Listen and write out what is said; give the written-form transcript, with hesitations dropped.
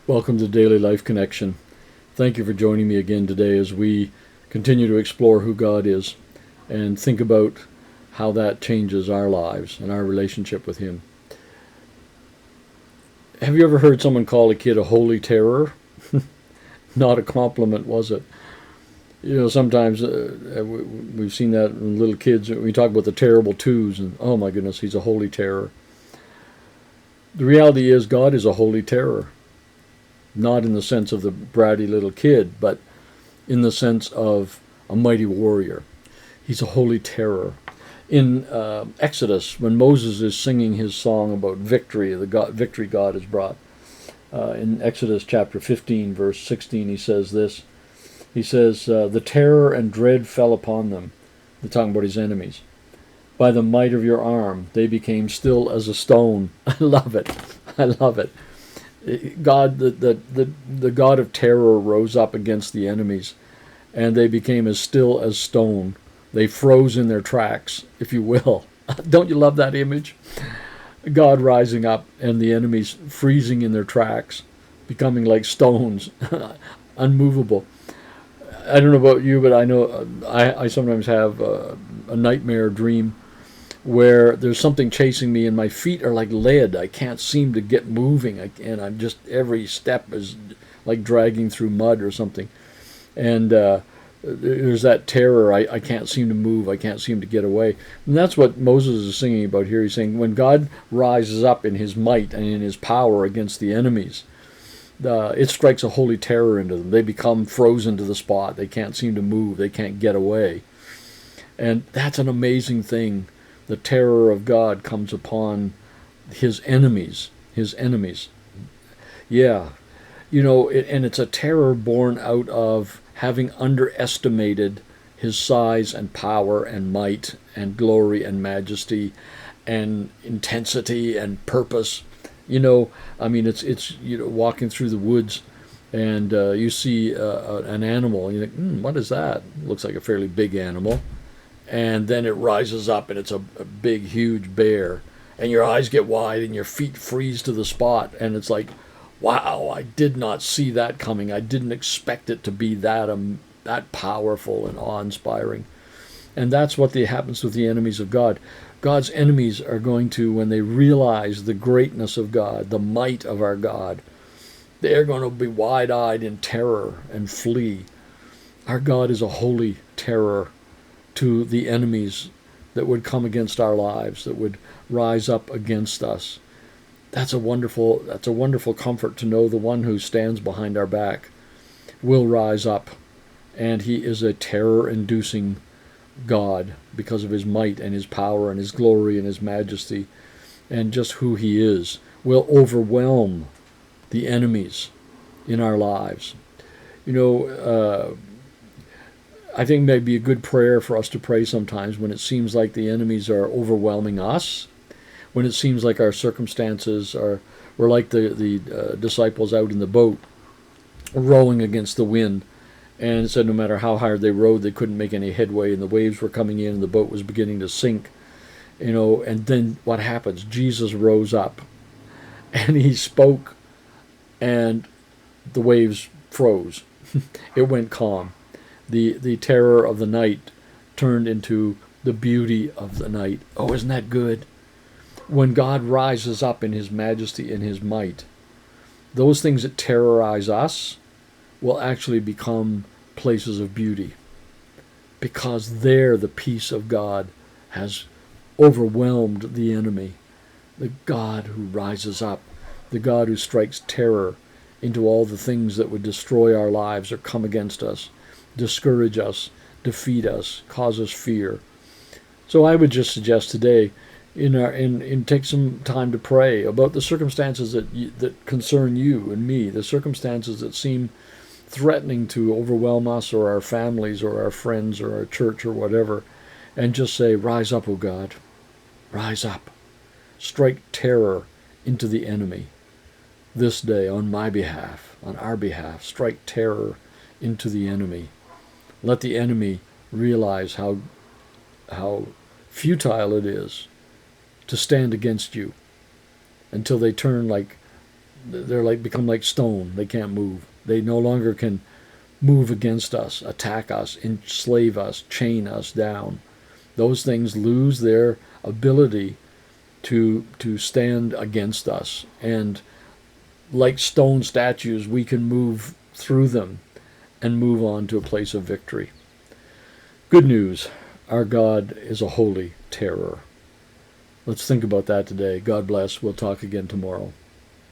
Welcome to Daily Life Connection. Thank you for joining me again today as we continue to explore who God is and think about how that changes our lives and our relationship with Him. Have you ever heard someone call a kid a holy terror? Not a compliment, was it? Sometimes we've seen that in little kids. We talk about the terrible twos, and oh my goodness, he's a holy terror. The reality is, God is a holy terror. Not in the sense of the bratty little kid, but in the sense of a mighty warrior. He's a holy terror. In Exodus, when Moses is singing his song about victory, victory God has brought, in Exodus chapter 15, verse 16, he says this. He says, the terror and dread fell upon them. They're talking about his enemies. By the might of your arm, they became still as a stone. I love it. I love it. God, the God of terror rose up against the enemies, and they became as still as stone. They froze in their tracks, if you will. Don't you love that image? God rising up and the enemies freezing in their tracks, becoming like stones, unmovable. I don't know about you, but I know I sometimes have a nightmare dream where there's something chasing me and my feet are like lead. I can't seem to get moving, and I'm just, every step is like dragging through mud or something. And there's that terror. I can't seem to move. I can't seem to get away. And that's what Moses is singing about here. He's saying when God rises up in his might and in his power against the enemies, it strikes a holy terror into them. They become frozen to the spot. They can't seem to move. They can't get away. And that's an amazing thing. The terror of God comes upon his enemies. His enemies. Yeah. And it's a terror born out of having underestimated his size and power and might and glory and majesty and intensity and purpose. It's walking through the woods and you see an animal and you think, what is that? Looks like a fairly big animal. And then it rises up and it's a big, huge bear. And your eyes get wide and your feet freeze to the spot. And it's like, wow, I did not see that coming. I didn't expect it to be that powerful and awe-inspiring. And that's what happens with the enemies of God. God's enemies are going to, when they realize the greatness of God, the might of our God, they're going to be wide-eyed in terror and flee. Our God is a holy terror to the enemies that would come against our lives, that would rise up against us. That's a wonderful comfort to know the one who stands behind our back will rise up, and he is a terror-inducing God because of his might and his power and his glory and his majesty and just who he is, will overwhelm the enemies in our lives. I think maybe a good prayer for us to pray sometimes when it seems like the enemies are overwhelming us, when it seems like our circumstances we're like the disciples out in the boat rowing against the wind, and it said no matter how hard they rowed, they couldn't make any headway, and the waves were coming in and the boat was beginning to sink. And then what happens? Jesus rose up and he spoke and the waves froze. It went calm. The terror of the night turned into the beauty of the night. Oh, isn't that good? When God rises up in his majesty and his might, those things that terrorize us will actually become places of beauty, because there the peace of God has overwhelmed the enemy. The God who rises up, the God who strikes terror into all the things that would destroy our lives or come against us, discourage us, defeat us, cause us fear. So I would just suggest today, take some time to pray about the circumstances that concern you and me, the circumstances that seem threatening to overwhelm us or our families or our friends or our church or whatever, and just say, rise up, O God, rise up, strike terror into the enemy this day on my behalf, on our behalf, strike terror into the enemy. Let the enemy realize how futile it is to stand against you until they turn like they're like become like stone. They can't move. They no longer can move against us, attack us, enslave us, chain us down. Those things lose their ability to stand against us. And like stone statues, we can move through them and move on to a place of victory. Good news, our God is a holy terror. Let's think about that today. God bless. We'll talk again tomorrow.